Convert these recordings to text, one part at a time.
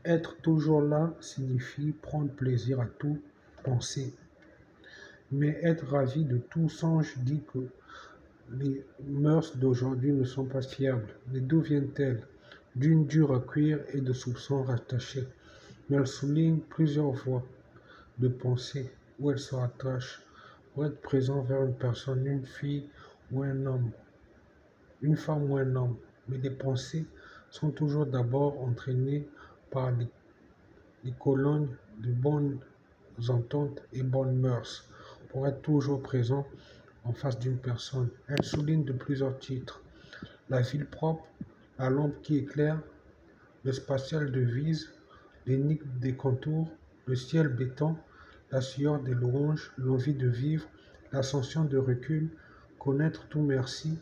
Être toujours là signifie prendre plaisir à tout penser. Mais être ravi de tout songe dit que les mœurs d'aujourd'hui ne sont pas fiables. Mais d'où viennent-elles? D'une dure à cuire et de soupçons rattachés. Mais elles soulignent plusieurs voies de pensée où elles se rattachent pour être présent vers une personne, une fille ou un homme, une femme ou un homme. Mais les pensées sont toujours d'abord entraînées par les colonnes de bonnes ententes et bonnes mœurs pour être toujours présent en face d'une personne. Elle souligne de plusieurs titres: la ville propre, la lampe qui éclaire, le spatial de vise, l'énigme des contours, le ciel béton, la sueur des louanges, l'envie de vivre, l'ascension de recul, connaître tout merci,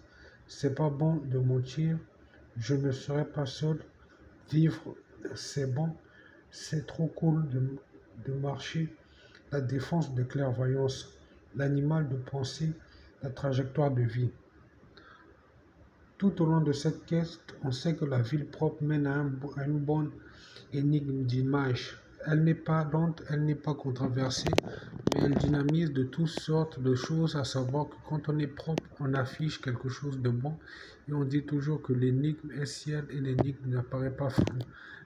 c'est pas bon de mentir, je ne serai pas seul, vivre c'est bon, c'est trop cool de marcher, la défense de clairvoyance, l'animal de pensée, la trajectoire de vie. Tout au long de cette quête, on sait que la ville propre mène à une bonne énigme d'image. Elle n'est pas lente, elle n'est pas controversée, mais elle dynamise de toutes sortes de choses, à savoir que quand on est propre, on affiche quelque chose de bon, et on dit toujours que l'énigme est ciel et l'énigme n'apparaît pas flou.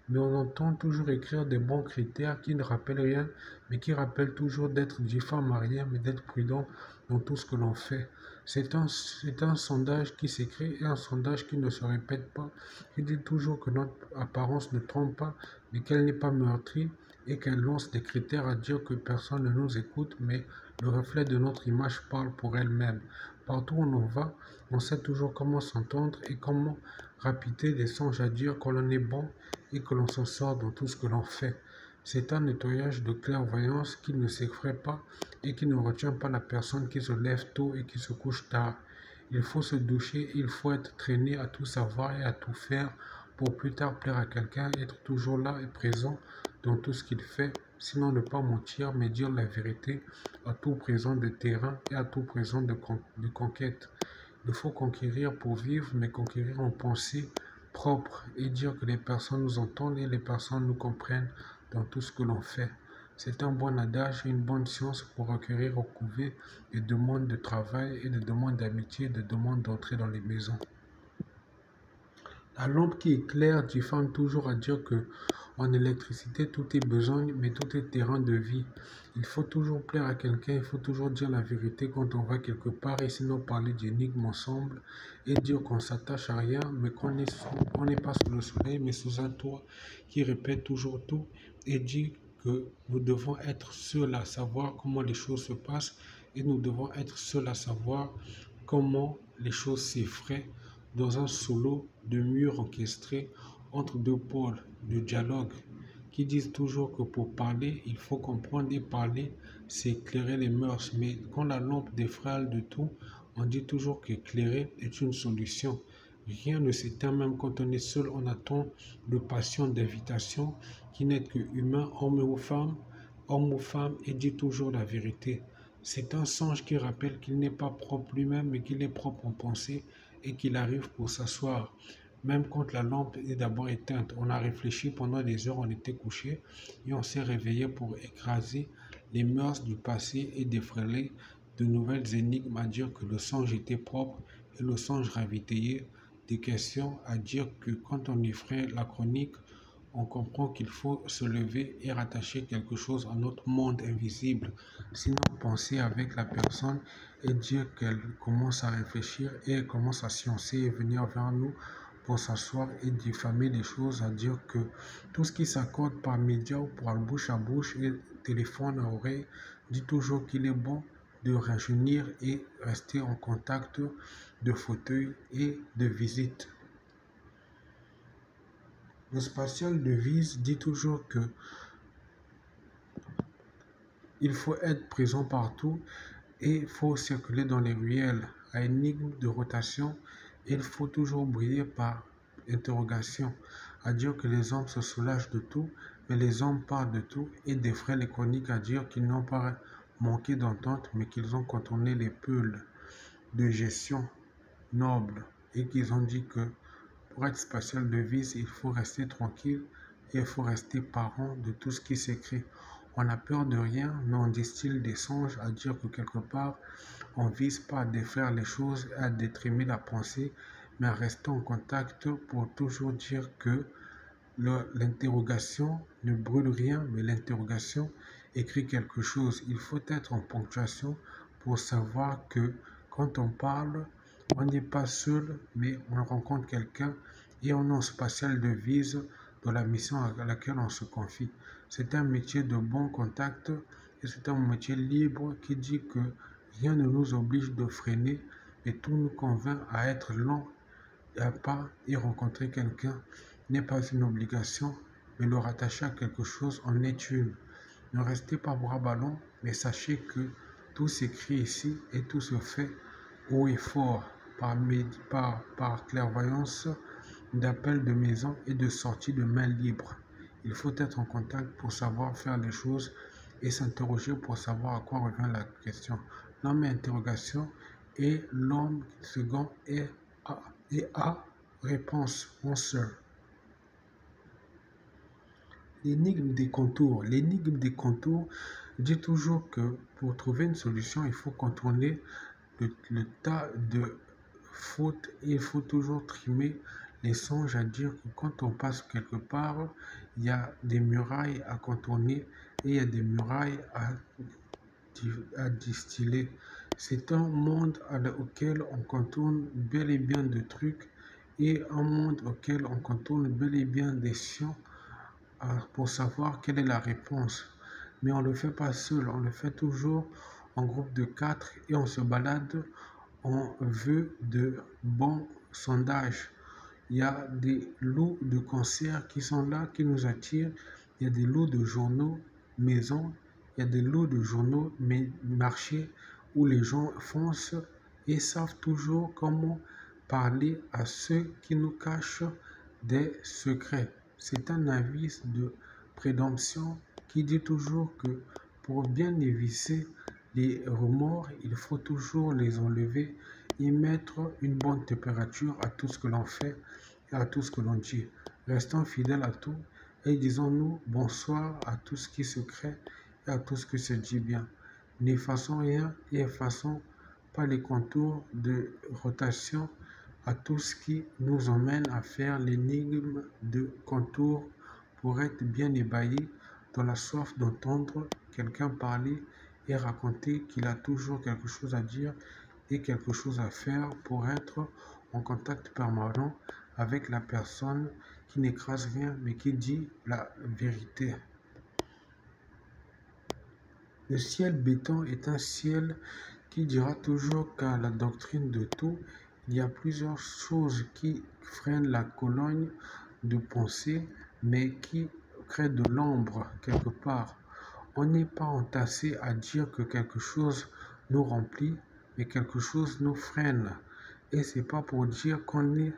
Mais on entend toujours écrire des bons critères qui ne rappellent rien, mais qui rappellent toujours d'être difforme à rien, mais d'être prudent dans tout ce que l'on fait. C'est un sondage qui s'écrit et un sondage qui ne se répète pas, qui dit toujours que notre apparence ne trompe pas, mais qu'elle n'est pas meurtrie et qu'elle lance des critères à dire que personne ne nous écoute, mais le reflet de notre image parle pour elle-même. Partout où on va, on sait toujours comment s'entendre et comment rapiter des songes à dire que l'on est bon et que l'on s'en sort dans tout ce que l'on fait. C'est un nettoyage de clairvoyance qui ne s'effraie pas et qui ne retient pas la personne qui se lève tôt et qui se couche tard. Il faut se doucher, il faut être traîné à tout savoir et à tout faire pour plus tard plaire à quelqu'un, être toujours là et présent dans tout ce qu'il fait, sinon ne pas mentir, mais dire la vérité à tout présent de terrain et à tout présent de conquête. Il faut conquérir pour vivre, mais conquérir en pensée propre et dire que les personnes nous entendent et les personnes nous comprennent dans tout ce que l'on fait. C'est un bon adage et une bonne science pour requérir au couvent des demandes de travail et des demandes d'amitié, des demandes d'entrée dans les maisons. La lampe qui éclaire diffame toujours à dire que en électricité tout est besogne, mais tout est terrain de vie. Il faut toujours plaire à quelqu'un, il faut toujours dire la vérité quand on va quelque part et sinon parler d'énigmes ensemble et dire qu'on s'attache à rien, mais on n'est pas sous le soleil, mais sous un toit qui répète toujours tout et dit que nous devons être seuls à savoir comment les choses se passent et nous devons être seuls à savoir comment les choses s'effraient dans un solo de mur orchestré entre deux pôles de dialogue qui disent toujours que pour parler, il faut comprendre et parler, c'est éclairer les mœurs. Mais quand la lampe défrale de tout, on dit toujours qu'éclairer est une solution. Rien ne s'éteint, même quand on est seul, on attend de passion, d'invitation, qui n'est que humain, homme ou femme, et dit toujours la vérité. C'est un songe qui rappelle qu'il n'est pas propre lui-même, mais qu'il est propre en pensée et qu'il arrive pour s'asseoir. Même quand la lampe est d'abord éteinte, on a réfléchi pendant des heures, on était couché et on s'est réveillé pour écraser les mœurs du passé et défrêler de nouvelles énigmes à dire que le songe était propre et le songe ravitaillé des questions à dire que quand on effraie la chronique, on comprend qu'il faut se lever et rattacher quelque chose à notre monde invisible. Sinon, penser avec la personne et dire qu'elle commence à réfléchir et elle commence à sciencer et venir vers nous pour s'asseoir et diffamer les choses, à dire que tout ce qui s'accorde par média ou par bouche à bouche et téléphone à oreille dit toujours qu'il est bon de rajeunir et rester en contact de fauteuil et de visite. Le spatial de Vise dit toujours que il faut être présent partout et il faut circuler dans les ruelles. À énigme de rotation, il faut toujours briller par interrogation, à dire que les hommes se soulagent de tout, mais les hommes parlent de tout et défraient les chroniques à dire qu'ils n'ont pas manqué d'entente, mais qu'ils ont contourné les peuls de gestion noble et qu'ils ont dit que pour être spatial de Vise, il faut rester tranquille et il faut rester parent de tout ce qui s'écrit. On n'a peur de rien, mais on distille des songes à dire que quelque part, on ne vise pas à défaire les choses, à détrimer la pensée, mais à rester en contact pour toujours dire que l'interrogation ne brûle rien, mais l'interrogation écrit quelque chose. Il faut être en ponctuation pour savoir que quand on parle, on n'est pas seul, mais on rencontre quelqu'un et on est en spatial devise de la mission à laquelle on se confie. C'est un métier de bon contact et c'est un métier libre qui dit que rien ne nous oblige de freiner, mais tout nous convainc à être lent et à pas y rencontrer quelqu'un n'est pas une obligation, mais le rattacher à quelque chose en est une. Ne restez pas bras ballants, mais sachez que tout s'écrit ici et tout se fait haut et fort par clairvoyance d'appel de maison et de sortie de main libre. Il faut être en contact pour savoir faire les choses et s'interroger pour savoir à quoi revient la question. L'homme est interrogation et l'homme second est à réponse, mon seul. L'énigme des contours. L'énigme des contours dit toujours que pour trouver une solution, il faut contourner le tas de fautes et il faut toujours trimer les songes à dire que quand on passe quelque part, il y a des murailles à contourner et il y a des murailles à distiller. C'est un monde auquel on contourne bel et bien de trucs et un monde auquel on contourne bel et bien des sciences pour savoir quelle est la réponse. Mais on ne le fait pas seul, on le fait toujours en groupe de 4 et on se balade en vue de bons sondages. Il y a des lots de concerts qui sont là, qui nous attirent. Il y a des lots de journaux maison. Il y a des lots de journaux marchés où les gens foncent et savent toujours comment parler à ceux qui nous cachent des secrets. C'est un avis de présomption qui dit toujours que pour bien éviter les remords, il faut toujours les enlever et mettre une bonne température à tout ce que l'on fait et à tout ce que l'on dit. Restons fidèles à tout et disons-nous bonsoir à tout ce qui se crée et à tout ce qui se dit bien. N'effaçons rien et effaçons pas les contours de rotation à tout ce qui nous emmène à faire l'énigme de contour pour être bien ébahi dans la soif d'entendre quelqu'un parler et raconter qu'il a toujours quelque chose à dire et quelque chose à faire pour être en contact permanent avec la personne qui n'écrase rien mais qui dit la vérité. Le ciel béton est un ciel qui dira toujours qu'à la doctrine de tout, il y a plusieurs choses qui freinent la colonne de pensée, mais qui créent de l'ombre quelque part. On n'est pas entassé à dire que quelque chose nous remplit, mais quelque chose nous freine. Et c'est pas pour dire qu'on est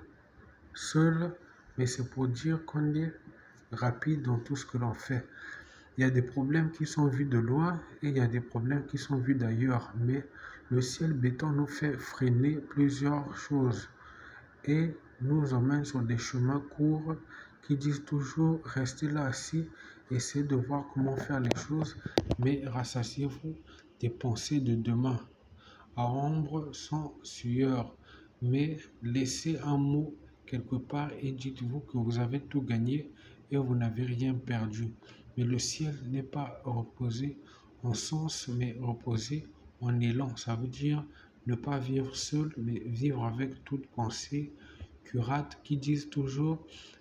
seul, mais c'est pour dire qu'on est rapide dans tout ce que l'on fait. Il y a des problèmes qui sont vus de loin et il y a des problèmes qui sont vus d'ailleurs. Mais le ciel béton nous fait freiner plusieurs choses et nous emmène sur des chemins courts qui disent toujours restez là assis, essayez de voir comment faire les choses, mais rassasiez-vous des pensées de demain. À ombre sans sueur, mais laissez un mot quelque part et dites-vous que vous avez tout gagné et vous n'avez rien perdu. Mais le ciel n'est pas reposé en sens, mais reposé en élan. Ça veut dire ne pas vivre seul, mais vivre avec toute pensée curate qui disent toujours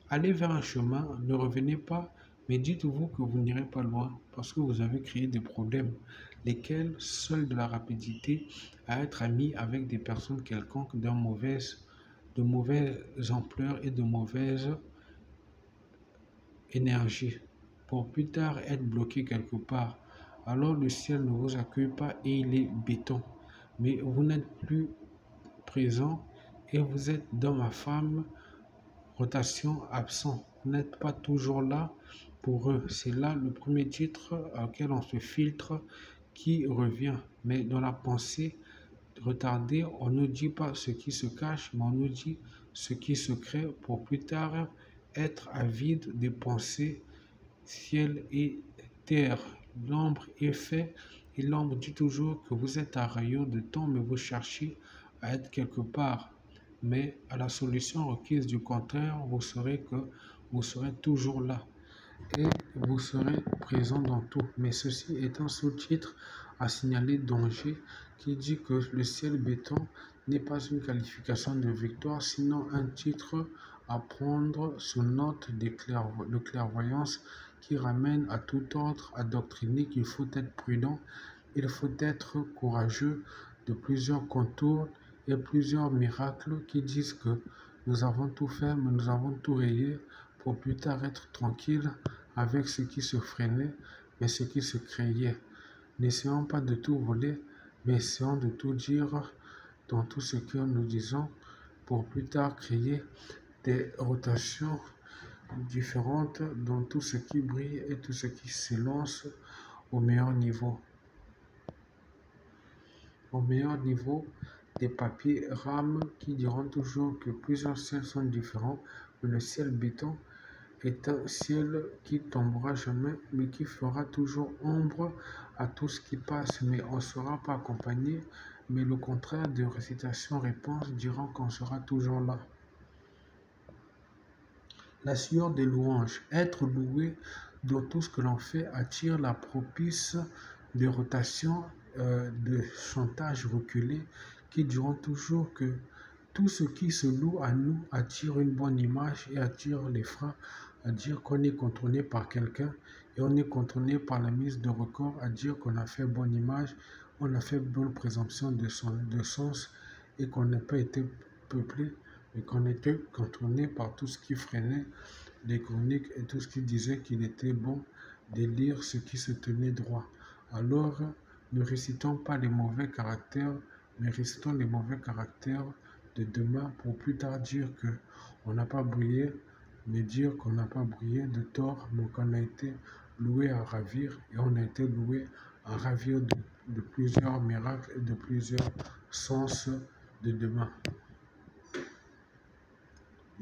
allez vers un chemin, ne revenez pas, mais dites-vous que vous n'irez pas loin parce que vous avez créé des problèmes, lesquels seuls de la rapidité à être amis avec des personnes quelconques de mauvaise ampleur et de mauvaise énergie, pour plus tard être bloqué quelque part. Alors le ciel ne vous accueille pas et il est béton. Mais vous n'êtes plus présent et vous êtes dans ma femme, rotation absent. Vous n'êtes pas toujours là pour eux. C'est là le premier titre auquel on se filtre qui revient. Mais dans la pensée retardée, on ne dit pas ce qui se cache, mais on nous dit ce qui se crée pour plus tard être avide des pensées ciel et terre. L'ombre est fait et l'ombre dit toujours que vous êtes à rayons de temps, mais vous cherchez à être quelque part. Mais à la solution requise du contraire, vous saurez que vous serez toujours là et vous serez présent dans tout. Mais ceci est un sous-titre à signaler danger qui dit que le ciel béton n'est pas une qualification de victoire, sinon un titre à prendre sous note de clairvoyance qui ramène à tout ordre à doctriner qu'il faut être prudent, il faut être courageux de plusieurs contours et plusieurs miracles qui disent que nous avons tout fait, mais nous avons tout rayé pour plus tard être tranquille avec ce qui se freinait, mais ce qui se créait. N'essayons pas de tout voler, mais essayons de tout dire dans tout ce que nous disons pour plus tard créer des rotations différentes dans tout ce qui brille et tout ce qui s'élance au meilleur niveau. Au meilleur niveau des papiers rames qui diront toujours que plusieurs ciels sont différents, mais le ciel béton est un ciel qui tombera jamais, mais qui fera toujours ombre à tout ce qui passe, mais on ne sera pas accompagné, mais le contraire de récitation-réponse diront qu'on sera toujours là. La sueur des louanges, être loué dans tout ce que l'on fait attire la propice de rotation, de chantage reculé, qui diront toujours que tout ce qui se loue à nous attire une bonne image et attire les freins à dire qu'on est contrôlé par quelqu'un et on est contrôlé par la mise de record à dire qu'on a fait bonne image, on a fait bonne présomption de sens et qu'on n'a pas été peuplé mais qu'on était contrôlé par tout ce qui freinait les chroniques et tout ce qui disait qu'il était bon de lire ce qui se tenait droit. Alors, ne récitons pas les mauvais caractères, mais récitons les mauvais caractères de demain pour plus tard dire qu'on n'a pas brillé, mais dire qu'on n'a pas brillé de tort, mais qu'on a été loué à ravir et on a été loué à ravir de plusieurs miracles et de plusieurs sens de demain.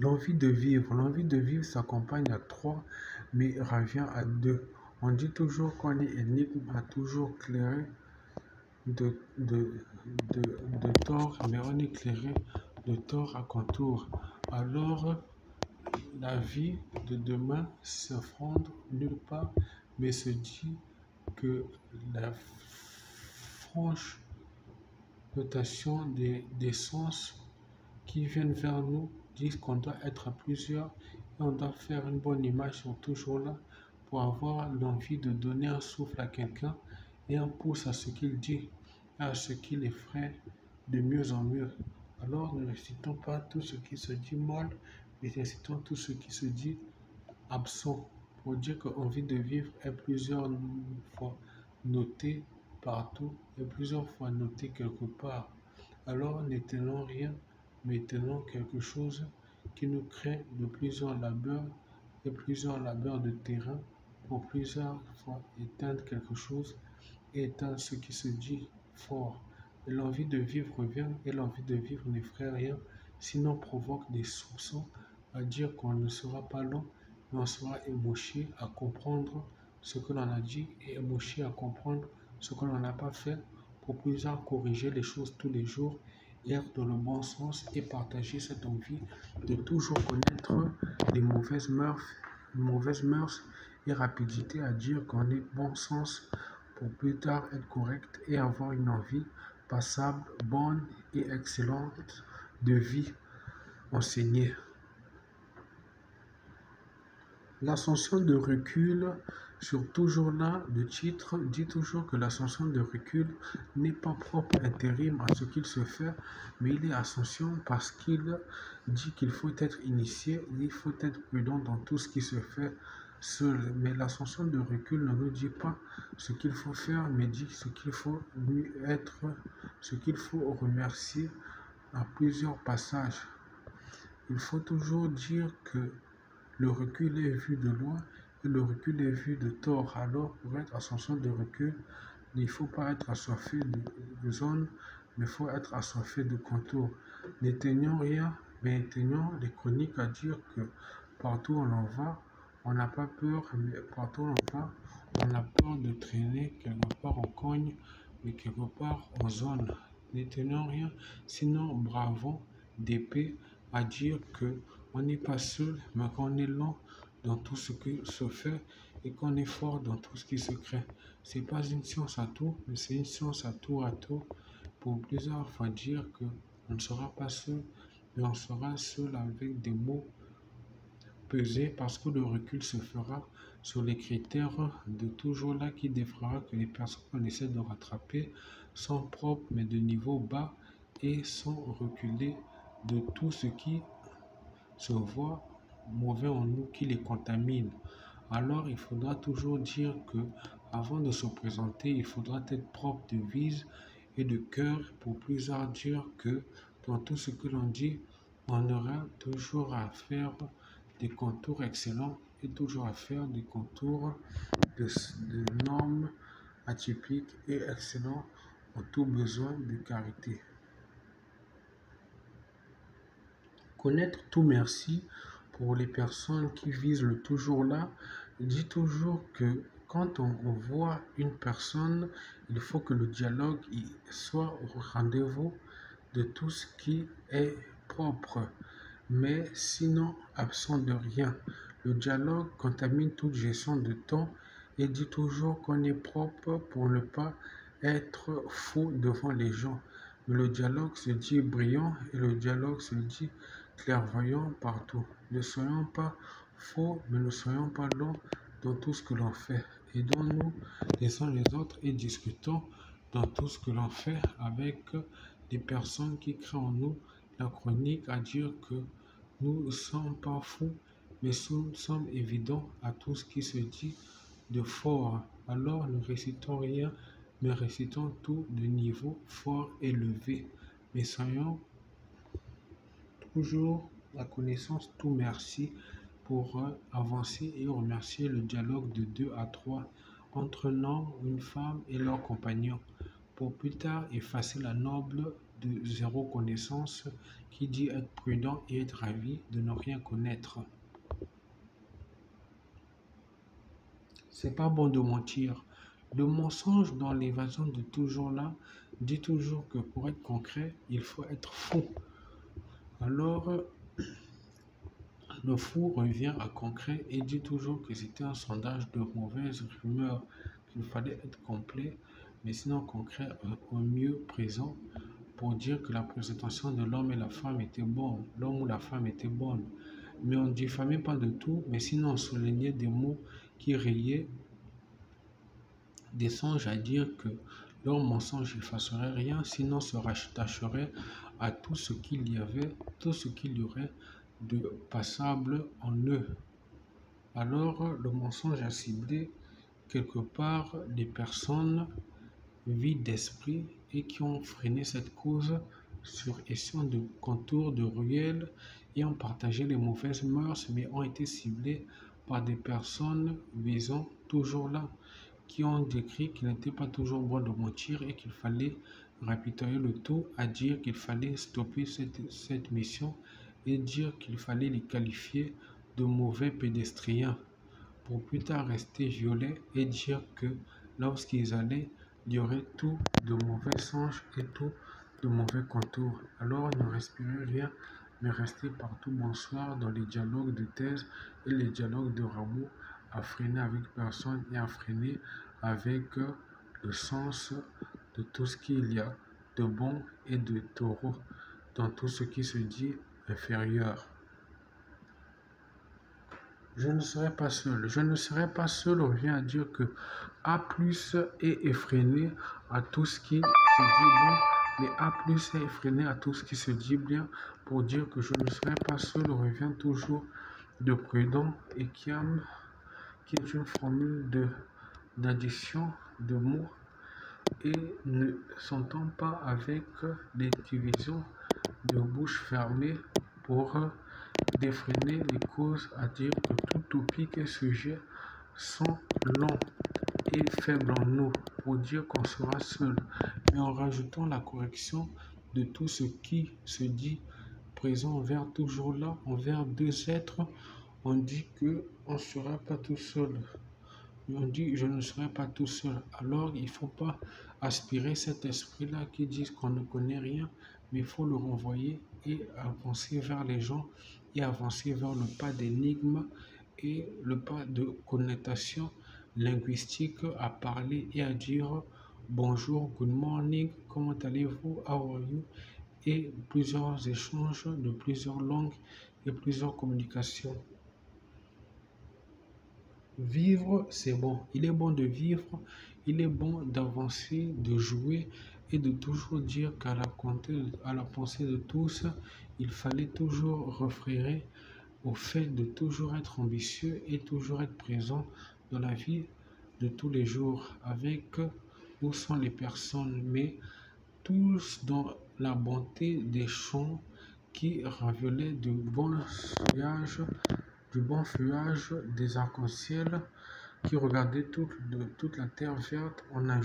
L'envie de vivre s'accompagne à 3, mais revient à 2. On dit toujours qu'on est énigme à toujours clairé de tort, mais on est clairé de tort à contour. Alors, la vie de demain s'effondre nulle part, mais se dit que la franche notation des sens qui viennent vers nous disent qu'on doit être à plusieurs et on doit faire une bonne image, sont toujours là pour avoir l'envie de donner un souffle à quelqu'un et un pouce à ce qu'il dit, à ce qu'il effraie de mieux en mieux. Alors ne récitons pas tout ce qui se dit mal, mais récitons tout ce qui se dit absent pour dire qu'envie de vivre est plusieurs fois noté partout et plusieurs fois noté quelque part. Alors n'éteignons rien, mais tenons quelque chose qui nous crée de plusieurs labeurs et plusieurs labeurs de terrain pour plusieurs fois éteindre quelque chose et éteindre ce qui se dit fort. Et l'envie de vivre revient et l'envie de vivre n'effraie rien, sinon provoque des soupçons à dire qu'on ne sera pas long, mais on sera émouché à comprendre ce que l'on a dit et émouché à comprendre ce que l'on n'a pas fait pour plusieurs corriger les choses tous les jours être dans le bon sens et partager cette envie de toujours connaître les mauvaises mœurs et rapidité à dire qu'on est bon sens pour plus tard être correct et avoir une envie passable, bonne et excellente de vie enseignée. L'ascension de recul sur toujours là, le titre dit toujours que l'ascension de recul n'est pas propre intérim à ce qu'il se fait, mais il est ascension parce qu'il dit qu'il faut être initié, il faut être prudent dans tout ce qui se fait seul. Mais l'ascension de recul ne nous dit pas ce qu'il faut faire, mais dit ce qu'il faut être, ce qu'il faut remercier à plusieurs passages. Il faut toujours dire que le recul est vu de loin et le recul est vu de tort. Alors, pour être ascension de recul, il ne faut pas être assoiffé de zone, mais il faut être assoiffé de contours. N'éteignons rien, mais éteignons les chroniques à dire que partout où l'on va, On n'a pas peur, mais partout on va, on a peur de traîner, quelque part on cogne, mais quelque part on zone. Ne tenons rien, sinon bravons d'épée à dire que on n'est pas seul, mais qu'on est lent dans tout ce qui se fait et qu'on est fort dans tout ce qui se crée. C'est pas une science à tout, mais c'est une science à tour pour plusieurs fois dire que on ne sera pas seul, mais on sera seul avec des mots pesés parce que le recul se fera sur les critères de toujours là qui défrera que les personnes qu'on essaie de rattraper sont propres mais de niveau bas et sont reculées de tout ce qui se voit mauvais en nous qui les contamine. Alors il faudra toujours dire que avant de se présenter, il faudra être propre de vise et de cœur pour plus dire que dans tout ce que l'on dit, on aura toujours à faire des contours excellents et toujours à faire des contours de normes atypiques et excellents en tout besoin de carité. Connaître tout merci pour les personnes qui visent le toujours là, dit toujours que quand on voit une personne, il faut que le dialogue soit au rendez-vous de tout ce qui est propre, mais sinon absent de rien. Le dialogue contamine toute gestion de temps et dit toujours qu'on est propre pour ne pas être faux devant les gens. Mais le dialogue se dit brillant et le dialogue se dit clairvoyant partout. Ne soyons pas faux, mais ne soyons pas longs dans tout ce que l'on fait. Aidons-nous les uns les autres et discutons dans tout ce que l'on fait avec des personnes qui créent en nous la chronique à dire que nous ne sommes pas fous, mais nous sommes évidents à tout ce qui se dit de fort. Alors ne récitons rien, mais récitons tout de niveau fort élevé. Mais soyons toujours la connaissance tout merci pour avancer et remercier le dialogue de 2 à 3 entre un homme, une femme et leur compagnon, pour plus tard effacer la noble de zéro connaissance qui dit être prudent et être ravi de ne rien connaître. C'est pas bon de mentir. Le mensonge dans l'évasion de toujours là dit toujours que pour être concret, il faut être fou. Alors, le fou revient à concret et dit toujours que c'était un sondage de mauvaise rumeur, qu'il fallait être complet, mais sinon concret au mieux présent pour dire que la présentation de l'homme et la femme était bonne, l'homme ou la femme était bonne. Mais on ne diffamait pas de tout, mais sinon on soulignait des mots qui rayaient des songes à dire que leur mensonge effacerait rien, sinon se rattacherait à tout ce qu'il y avait, tout ce qu'il y aurait de passable en eux. Alors le mensonge a ciblé quelque part les personnes vides d'esprit et qui ont freiné cette cause sur essayant de contours de ruelles et ont partagé les mauvaises mœurs, mais ont été ciblés par des personnes visant toujours là, qui ont décrit qu'il n'était pas toujours bon de mentir et qu'il fallait rapitoyer le tout à dire qu'il fallait stopper cette mission et dire qu'il fallait les qualifier de mauvais pédestriens pour plus tard rester violets et dire que lorsqu'ils allaient, il y aurait tout de mauvais songes et tout de mauvais contours. Alors ne respirez rien, mais restez partout bonsoir dans les dialogues de thèse et les dialogues de Rameau, à freiner avec personne et à freiner avec le sens de tout ce qu'il y a de bon et de taureau dans tout ce qui se dit inférieur. Je ne serai pas seul. Je ne serai pas seul revient à dire que A plus est effréné à tout ce qui se dit bon, mais A plus est effréné à tout ce qui se dit bien pour dire que je ne serai pas seul revient toujours de prudent et qui est une formule d'addition de mots et ne s'entend pas avec les divisions de bouche fermée pour défreiner les causes à dire que tout topic et sujet sont longs et faibles en nous pour dire qu'on sera seul, mais en rajoutant la correction de tout ce qui se dit présent envers toujours là, envers deux êtres On dit que on ne sera pas tout seul. On dit je ne serai pas tout seul. Alors il ne faut pas aspirer cet esprit-là qui dit qu'on ne connaît rien, mais il faut le renvoyer et avancer vers les gens et avancer vers le pas d'énigme et le pas de connotation linguistique à parler et à dire bonjour, good morning, comment allez-vous, how are you, et plusieurs échanges de plusieurs langues et plusieurs communications. Vivre, c'est bon. Il est bon de vivre, il est bon d'avancer, de jouer et de toujours dire qu'à à la pensée de tous, il fallait toujours référer au fait de toujours être ambitieux et toujours être présent dans la vie de tous les jours avec ou sans les personnes, mais tous dans la bonté des chants qui révélaient du bon feuillage des arcs-en-ciel qui regardaient toute la terre verte en a